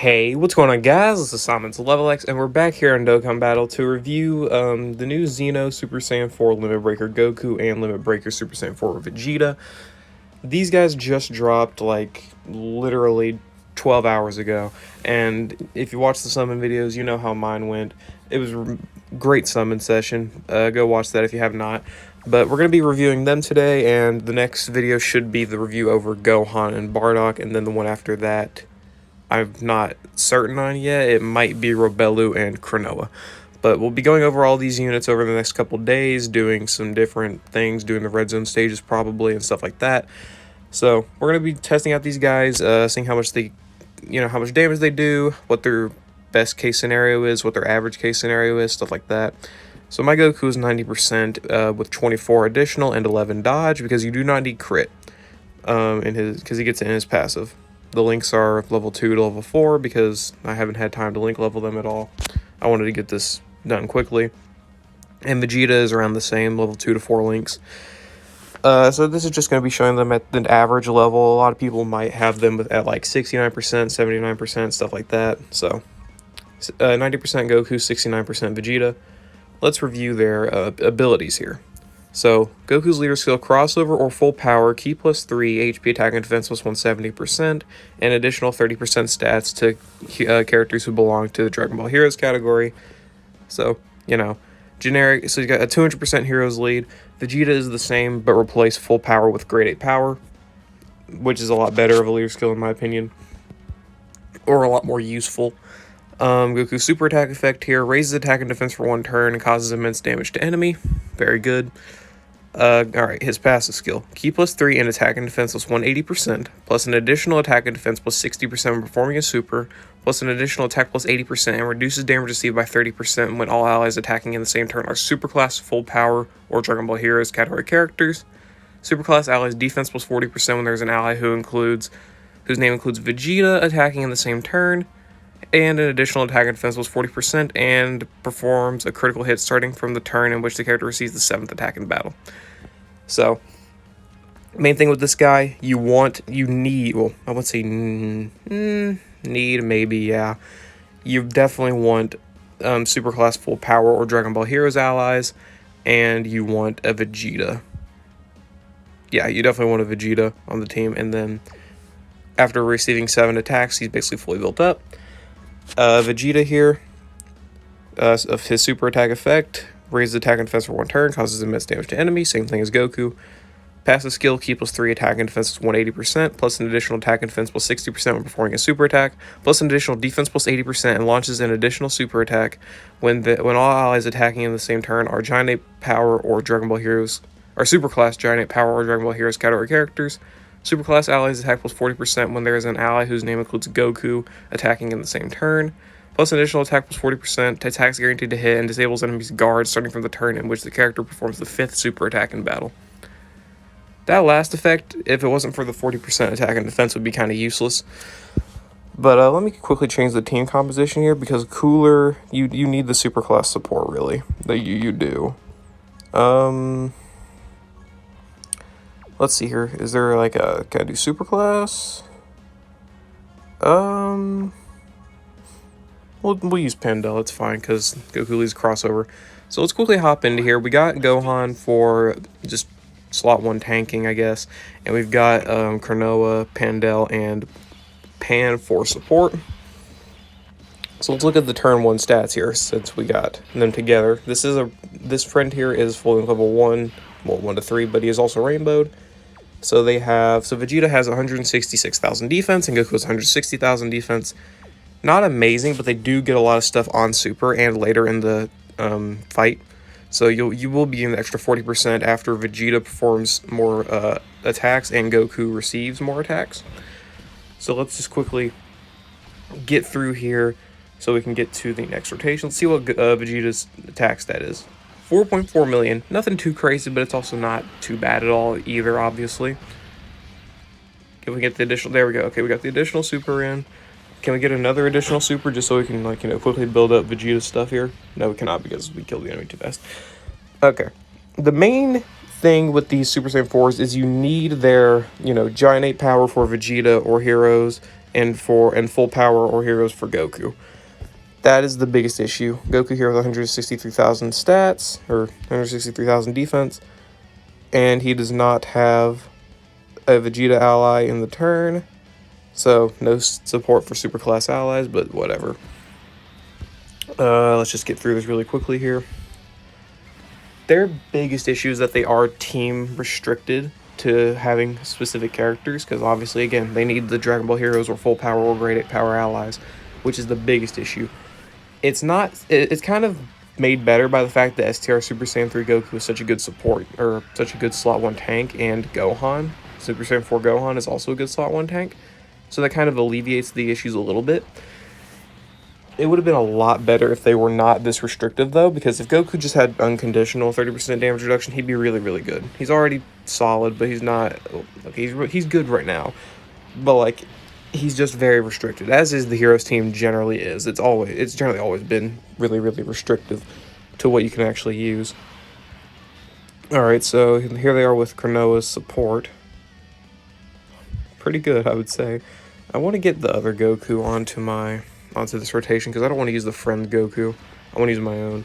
Hey, what's going on, guys? This is Simon's Level X, and we're back here on Dokkan Battle to review the new Xeno Super Saiyan 4 Limit Breaker Goku and Limit Breaker Super Saiyan 4 Vegeta. These guys just dropped, like, literally 12 hours ago, and if you watch the summon videos, you know how mine went. It was a great summon session. Go watch that if you have not. But we're going to be reviewing them today, and the next video should be the review over Gohan and Bardock, and then the one after that I'm not certain on yet. It might be Robelu and Cronoa. But we'll be going over all these units over the next couple days, doing some different things, doing the red zone stages probably and stuff like that. So we're going to be testing out these guys, seeing how much they, how much damage they do, what their best case scenario is, what their average case scenario is, stuff like that. So my Goku is 90% with 24 additional and 11 dodge because you do not need crit because he gets it in his passive. The links are level 2 to level 4 because I haven't had time to link level them at all. I wanted to get this done quickly. And Vegeta is around the same, level 2 to 4 links. So this is just going to be showing them at the average level. A lot of people might have them at like 69%, 79%, stuff like that. So 90% Goku, 69% Vegeta. Let's review their abilities here. So, Goku's leader skill crossover or full power, key plus 3, HP attack and defense plus 170%, and additional 30% stats to characters who belong to the Dragon Ball Heroes category. So, generic. So, you got a 200% Heroes lead. Vegeta is the same, but replace full power with grade 8 power, which is a lot better of a leader skill in my opinion, or a lot more useful. Goku's super attack effect here raises attack and defense for 1 turn and causes immense damage to enemy. Very good. Alright, his passive skill. Key plus 3 and attack and defense plus 180%, plus an additional attack and defense plus 60% when performing a super, plus an additional attack plus 80%, and reduces damage received by 30% when all allies attacking in the same turn are superclass, full power, or Dragon Ball Heroes category characters. Superclass allies defense plus 40% when there's an ally whose name includes Vegeta attacking in the same turn, and an additional attack and defense plus 40%, and performs a critical hit starting from the turn in which the character receives the 7th attack in battle. So, main thing with this guy, you need, well, I would say need, maybe, yeah. You definitely want Superclass Full Power or Dragon Ball Heroes allies, and you want a Vegeta. Yeah, you definitely want a Vegeta on the team, and then after receiving 7 attacks, he's basically fully built up. Vegeta here, of his super attack effect, raises attack and defense for 1 turn, causes immense damage to enemies, same thing as Goku. Passive skill, key plus 3 attack and defense plus 180%, plus an additional attack and defense plus 60% when performing a super attack, plus an additional defense plus 80%, and launches an additional super attack when all allies attacking in the same turn are Giant Ape Power or Dragon Ball Heroes, or Superclass Giant Ape Power or Dragon Ball Heroes category characters. Superclass allies attack plus 40% when there is an ally whose name includes Goku attacking in the same turn. Plus an additional attack plus 40%, attacks guaranteed to hit, and disables enemies' guards starting from the turn in which the character performs the 5th super attack in battle. That last effect, if it wasn't for the 40% attack and defense, would be kind of useless. But let me quickly change the team composition here, because Cooler, you need the superclass support, really. You do. Let's see here. Is there like can I do superclass? We'll use Pandel, it's fine, because Goku leads crossover. So let's quickly hop into here. We got Gohan for just slot 1 tanking, I guess. And we've got Cronoa, Pandel, and Pan for support. So let's look at the turn 1 stats here, since we got them together. This friend here is fully level 1, well, 1 to 3, but he is also rainbowed. So Vegeta has 166,000 defense, and Goku has 160,000 defense. Not amazing, but they do get a lot of stuff on Super and later in the fight. So you will be getting the extra 40% after Vegeta performs more attacks and Goku receives more attacks. So let's just quickly get through here so we can get to the next rotation. Let's see what Vegeta's attack stat is. 4.4 million. Nothing too crazy, but it's also not too bad at all either, obviously. Can we get the additional? There we go. Okay, we got the additional super in. Can we get another additional super just so we can, quickly build up Vegeta's stuff here? No, we cannot because we killed the enemy too fast. Okay. The main thing with these Super Saiyan 4s is you need their, Giant Ape Power for Vegeta or Heroes and full power or heroes for Goku. That is the biggest issue. Goku here with 163,000 stats, or 163,000 defense, and he does not have a Vegeta ally in the turn, so no support for super class allies, but whatever. Let's just get through this really quickly here. Their biggest issue is that they are team restricted to having specific characters, because obviously, again, they need the Dragon Ball heroes or full power or grade 8 power allies, which is the biggest issue. It's kind of made better by the fact that STR Super Saiyan 3 Goku is such a good support, or such a good slot 1 tank, and Gohan, Super Saiyan 4 Gohan, is also a good slot 1 tank, so that kind of alleviates the issues a little bit. It would have been a lot better if they were not this restrictive, though, because if Goku just had unconditional 30% damage reduction, he'd be really, really good. He's already solid, but he's not... he's good right now. But, like, he's just very restricted, as is the Heroes team generally is. It's generally always been really, really restrictive to what you can actually use. Alright, so here they are with Kranoa's support. Pretty good, I would say. I want to get the other Goku onto this rotation, because I don't want to use the friend Goku. I want to use my own,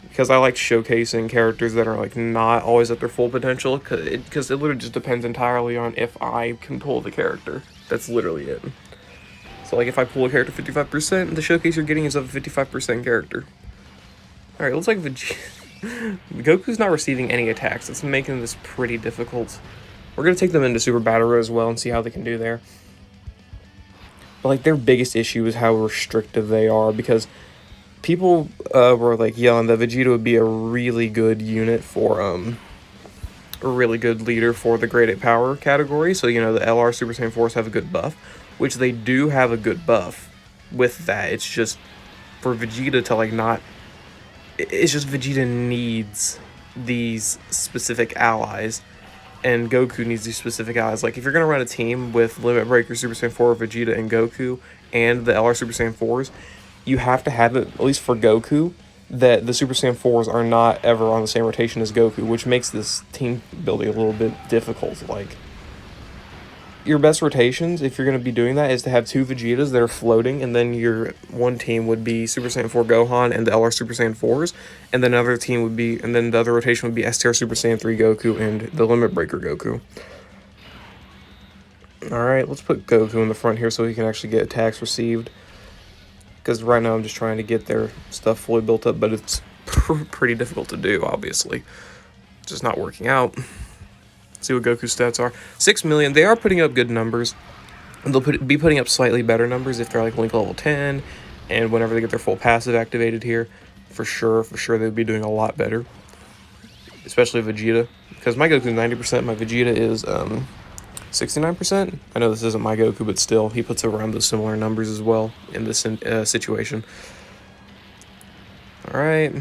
because I like showcasing characters that are like not always at their full potential, because it literally just depends entirely on if I can pull the character. That's literally it. So like if I pull a character 55%, the showcase you're getting is of a 55% character. Alright, looks like Goku's not receiving any attacks. That's making this pretty difficult. We're going to take them into Super Battle Row as well and see how they can do there. But like their biggest issue is how restrictive they are, because people were like yelling that Vegeta would be a really good unit for a really good leader for the grade 8 power category. So you know the LR Super Saiyan 4s have a good buff, which they do have a good buff with that. It's just for Vegeta to like not... It's just Vegeta needs these specific allies, and Goku needs these specific allies. Like, if you're going to run a team with Limit Breaker, Super Saiyan 4, Vegeta, and Goku, and the LR Super Saiyan 4s, you have to have it, at least for Goku, that the Super Saiyan 4s are not ever on the same rotation as Goku, which makes this team building a little bit difficult. Like, your best rotations, if you're going to be doing that, is to have 2 Vegetas that are floating, and then your one team would be Super Saiyan 4 Gohan and the LR Super Saiyan 4s, and then another team would be, and then the other rotation would be STR Super Saiyan 3 Goku and the Limit Breaker Goku. Alright, let's put Goku in the front here so he can actually get attacks received, because right now I'm just trying to get their stuff fully built up, but it's pretty difficult to do, obviously. It's just not working out. See what Goku's stats are. 6 million. They are putting up good numbers. And they'll be putting up slightly better numbers if they're like Link level 10, and whenever they get their full passive activated here, for sure they'll be doing a lot better. Especially Vegeta, because my Goku's 90%, my Vegeta is 69%. I know this isn't my Goku, but still, he puts around those similar numbers as well in this situation. All right.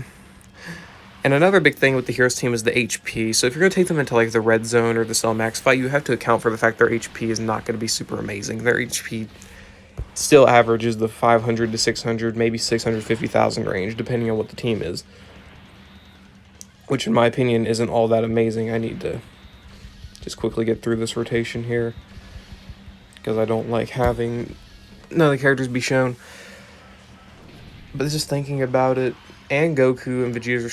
And another big thing with the Heroes team is the HP. So if you're going to take them into like the Red Zone or the Cell Max fight, you have to account for the fact their HP is not going to be super amazing. Their HP still averages the 500 to 600, maybe 650,000 range, depending on what the team is. Which in my opinion isn't all that amazing. I need to just quickly get through this rotation here, because I don't like having none of the characters be shown. But just thinking about it, and Goku and Vegeta's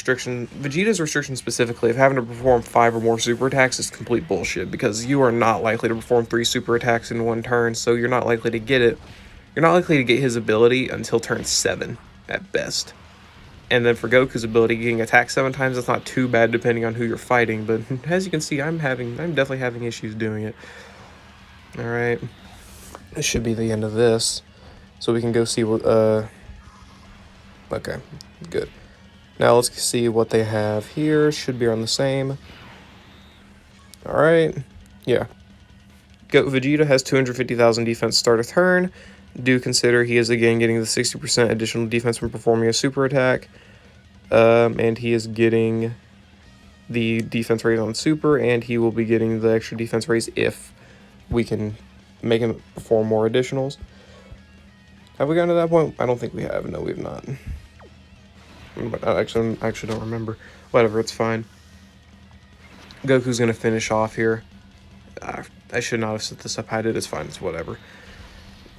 restriction specifically of having to perform 5 or more super attacks is complete bullshit, because you are not likely to perform 3 super attacks in one turn, so you're not likely to get it. You're not likely to get his ability until turn 7 at best. And then for Goku's ability, getting attacked 7 times, that's not too bad depending on who you're fighting, but as you can see, I'm definitely having issues doing it. Alright. This should be the end of this, so we can go see what, okay, good. Now let's see what they have here. Should be on the same. Alright, yeah. Vegeta has 250,000 defense start a turn. Do consider he is again getting the 60% additional defense from performing a super attack. And he is getting the defense raise on super, and he will be getting the extra defense raise if we can make him perform more additionals. Have we gotten to that point? I don't think we have. No, we have not. I actually don't remember. Whatever, it's fine. Goku's going to finish off here. I should not have set this up. I did. It's fine. It's whatever.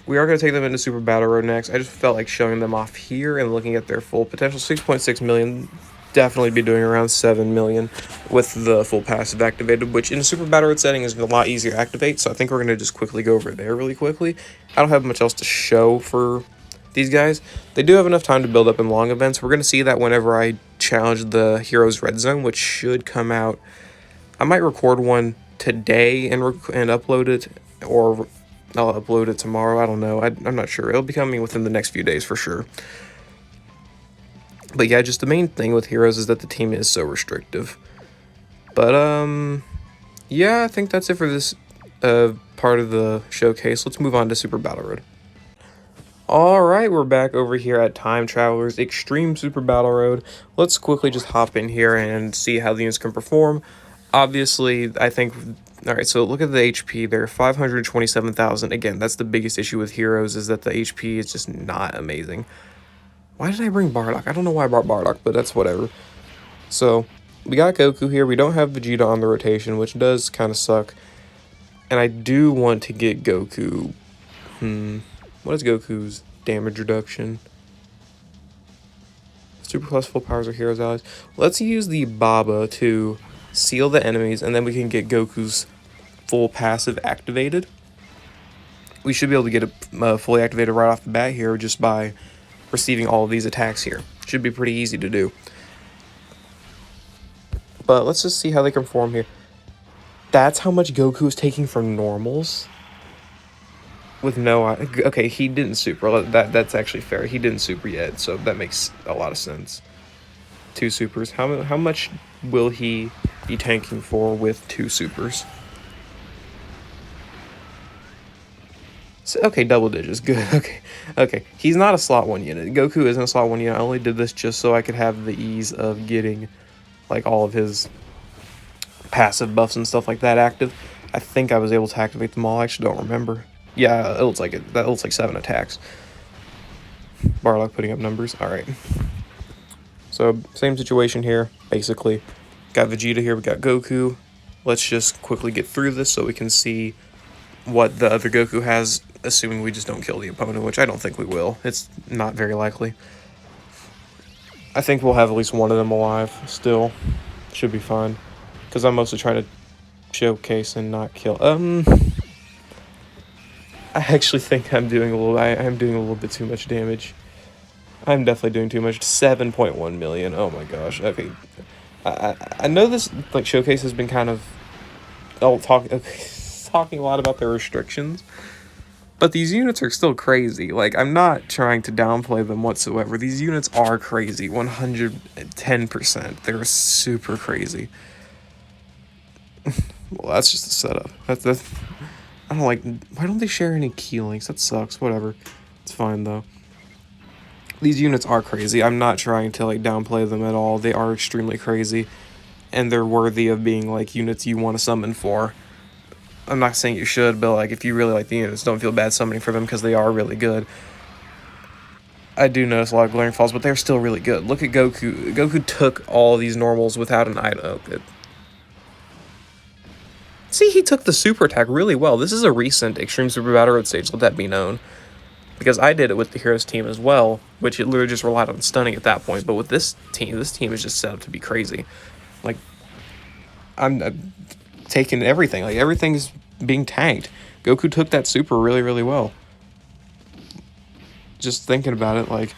We are going to take them into Super Battle Road next. I just felt like showing them off here and looking at their full potential. 6.6 million, definitely be doing around 7 million with the full passive activated, which in a Super Battle Road setting is a lot easier to activate, so I think we're going to just quickly go over there really quickly. I don't have much else to show for these guys. They do have enough time to build up in long events. We're going to see that whenever I challenge the Heroes Red Zone, which should come out. I might record one today and upload it, or I'll upload it tomorrow. I don't know. I'm not sure. It'll be coming within the next few days for sure. But yeah, just the main thing with Heroes is that the team is so restrictive. But yeah, I think that's it for this part of the showcase. Let's move on to Super Battle Road. Alright, we're back over here at Time Traveler's Extreme Super Battle Road. Let's quickly just hop in here and see how the units can perform. Obviously, I think... Alright, so look at the HP there, 527,000. Again, that's the biggest issue with Heroes, is that the HP is just not amazing. Why did I bring Bardock? I don't know why I brought Bardock, but that's whatever. So, we got Goku here. We don't have Vegeta on the rotation, which does kind of suck. And I do want to get Goku. What is Goku's damage reduction? Super plus full powers of Heroes allies. Let's use the Baba to seal the enemies, and then we can get Goku's full passive activated. We should be able to get it fully activated right off the bat here just by receiving all of these attacks here. Should be pretty easy to do. But let's just see how they can perform here. That's how much Goku is taking from normals? With no... Okay, he didn't super. That's actually fair. He didn't super yet, so that makes a lot of sense. 2 supers. How much will he be tanking for with 2 supers? So, okay, double digits. Good. Okay. He's not a slot 1 unit. Goku isn't a slot 1 unit. I only did this just so I could have the ease of getting, like, all of his passive buffs and stuff like that active. I think I was able to activate them all. I actually don't remember. Yeah, it looks like it. That looks like 7 attacks. Bardock putting up numbers. Alright. So, same situation here, basically. Got Vegeta here, we got Goku. Let's just quickly get through this so we can see what the other Goku has, assuming we just don't kill the opponent, which I don't think we will. It's not very likely. I think we'll have at least one of them alive still. Should be fine. Because I'm mostly trying to showcase and not kill. I actually think I'm doing I'm doing a little bit too much damage. I'm definitely doing too much. 7.1 million. Oh my gosh. Okay. I know this like showcase has been kind of talking a lot about their restrictions, but these units are still crazy. Like, I'm not trying to downplay them whatsoever. These units are crazy. 110%. They're super crazy. Well, that's just a setup. That's I don't like... Why don't they share any key links? That sucks. Whatever. It's fine, though. These units are crazy. I'm not trying to, like, downplay them at all. They are extremely crazy. And they're worthy of being, like, units you want to summon for. I'm not saying you should, but, like, if you really like the units, don't feel bad summoning for them because they are really good. I do notice a lot of glaring flaws, but they're still really good. Look at Goku. Goku took all these normals without an item. Oh, good. See, he took the super attack really well. This is a recent Extreme Super Battle Road stage, let that be known. Because I did it with the Heroes team as well, which it literally just relied on stunning at that point. But with this team is just set up to be crazy. Like, I'm taking everything. Like, everything's being tanked. Goku took that super really, really well. Just thinking about it, like,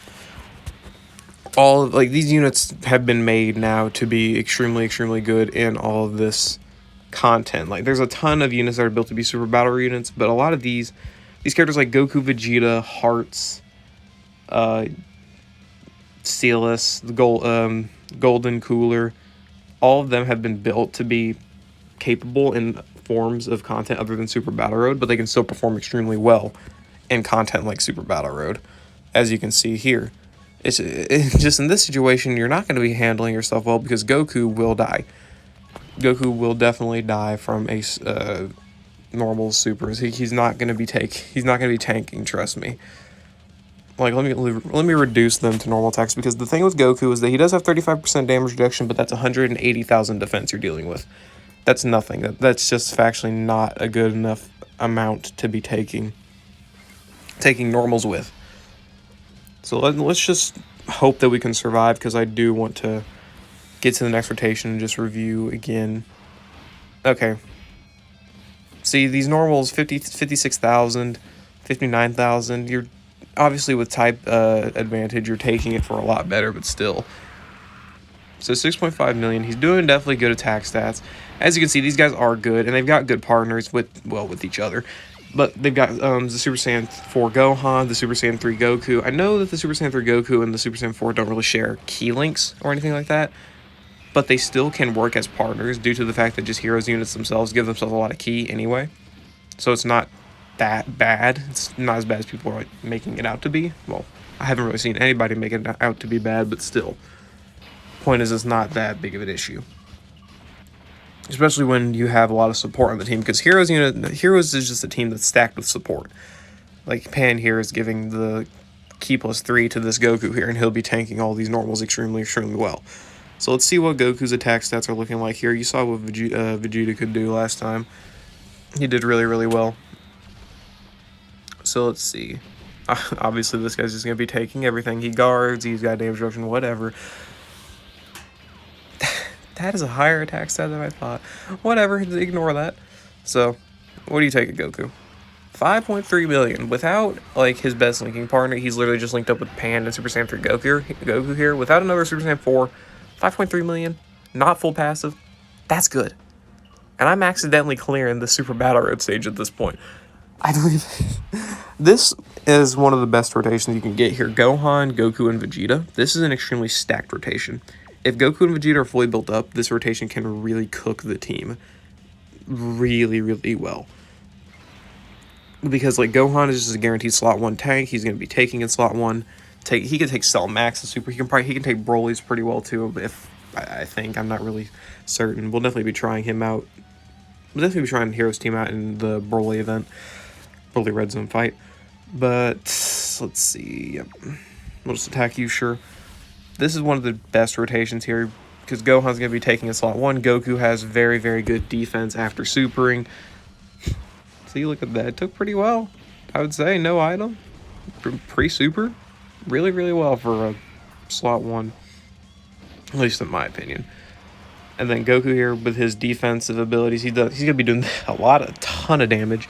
these units have been made now to be extremely, extremely good in all of this content. Like, there's a ton of units that are built to be super battle units, but a lot of these characters like Goku, Vegeta, Hearts, Steelus, the Golden Cooler, all of them have been built to be capable in forms of content other than Super Battle Road, but they can still perform extremely well in content like Super Battle Road, as you can see here. It's just in this situation, you're not going to be handling yourself well because Goku will die. Goku will definitely die from a normal supers. He's not going to be tanking, trust me. Like, let me reduce them to normal attacks, because the thing with Goku is that he does have 35% damage reduction, but that's 180,000 defense you're dealing with. That's nothing. That's just factually not a good enough amount to be taking. taking normals with. So let's just hope that we can survive, because I do want to get to the next rotation and just review again. Okay. See, these normals, 56,000, 59,000, you're obviously with type advantage, you're taking it for a lot better, but still. So 6.5 million, he's doing definitely good attack stats. As you can see, these guys are good, and they've got good partners with each other. But they've got the Super Saiyan 4 Gohan, the Super Saiyan 3 Goku. I know that the Super Saiyan 3 Goku and the Super Saiyan 4 don't really share key links or anything like that, but they still can work as partners due to the fact that just Heroes units themselves give themselves a lot of key anyway. So it's not that bad. It's not as bad as people are like making it out to be. Well, I haven't really seen anybody make it out to be bad, but still. Point is, it's not that big of an issue. Especially when you have a lot of support on the team, because Heroes is just a team that's stacked with support. Like Pan here is giving the key +3 to this Goku here, and he'll be tanking all these normals extremely well. So let's see what Goku's attack stats are looking like here. You saw what Vegeta could do last time. He did really well. So let's see. Obviously, this guy's just going to be taking everything. He guards, he's got damage reduction, whatever. That is a higher attack stat than I thought. Whatever, ignore that. So, what do you take at Goku? 5.3 million. Without, like, his best linking partner, he's literally just linked up with Pan and Super Saiyan 3 Goku here. Without another Super Saiyan 4, 5.3 million, not full passive. That's good. And I'm accidentally clearing the Super Battle Road stage at this point. I believe this is one of the best rotations you can get here. Gohan, Goku, and Vegeta. This is an extremely stacked rotation. If Goku and Vegeta are fully built up, this rotation can really cook the team really well. Because, like, Gohan is just a guaranteed slot 1 tank. He's going to be taking in slot 1. He can take Cell Max, the super. He can take Broly's pretty well, too, if I think. I'm not really certain. We'll definitely be trying him out. We'll definitely be trying Heroes team out in the Broly event. Broly Red Zone fight. But, let's see. Yep. We'll just attack you, sure. This is one of the best rotations here, because Gohan's going to be taking a slot 1. Goku has very good defense after supering. See, look at that. It took pretty well, I would say. No item. Pre-super. Really well for a slot 1. At least in my opinion. And then Goku here with his defensive abilities. He's going to be doing a ton of damage.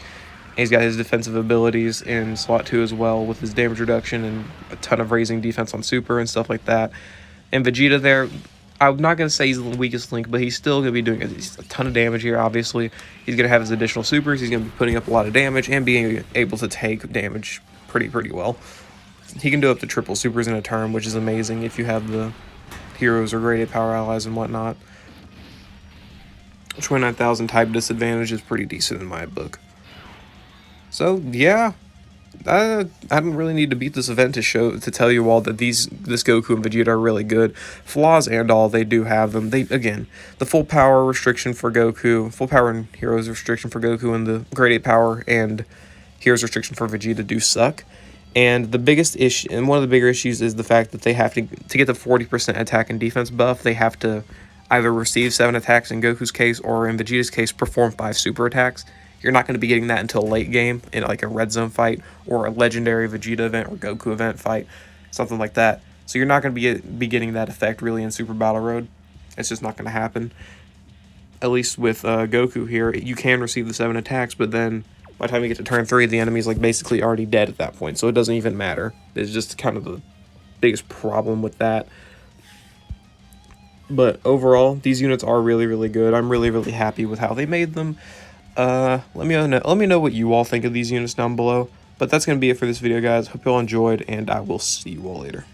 And he's got his defensive abilities in slot 2 as well, with his damage reduction and a ton of raising defense on super and stuff like that. And Vegeta there, I'm not going to say he's the weakest link, but he's still going to be doing a ton of damage here, obviously. He's going to have his additional supers. He's going to be putting up a lot of damage and being able to take damage pretty well. He can do up to triple supers in a turn, which is amazing if you have the heroes or graded power allies and whatnot. 29,000 type disadvantage is pretty decent in my book. So, yeah, I don't really need to beat this event to tell you all that this Goku and Vegeta are really good. Flaws and all, they do have them. Again, the full power restriction for Goku, full power and heroes restriction for Goku, and the grade 8 power and heroes restriction for Vegeta do suck. And the biggest issue, and one of the bigger issues, is the fact that they have to get the 40% attack and defense buff, they have to either receive 7 attacks in Goku's case, or in Vegeta's case, perform 5 super attacks. You're not going to be getting that until late game in like a red zone fight or a legendary Vegeta event or Goku event fight, something like that. So you're not going to be getting that effect really in Super Battle Road. It's just not going to happen. At least with Goku here, you can receive the 7 attacks, but then by the time you get to turn 3, the enemy's like basically already dead at that point, so it doesn't even matter. It's just kind of the biggest problem with that. But overall, these units are really good. I'm really happy with how they made them. Let me know what you all think of these units down below. But that's going to be it for this video, guys. Hope you all enjoyed, and I will see you all later.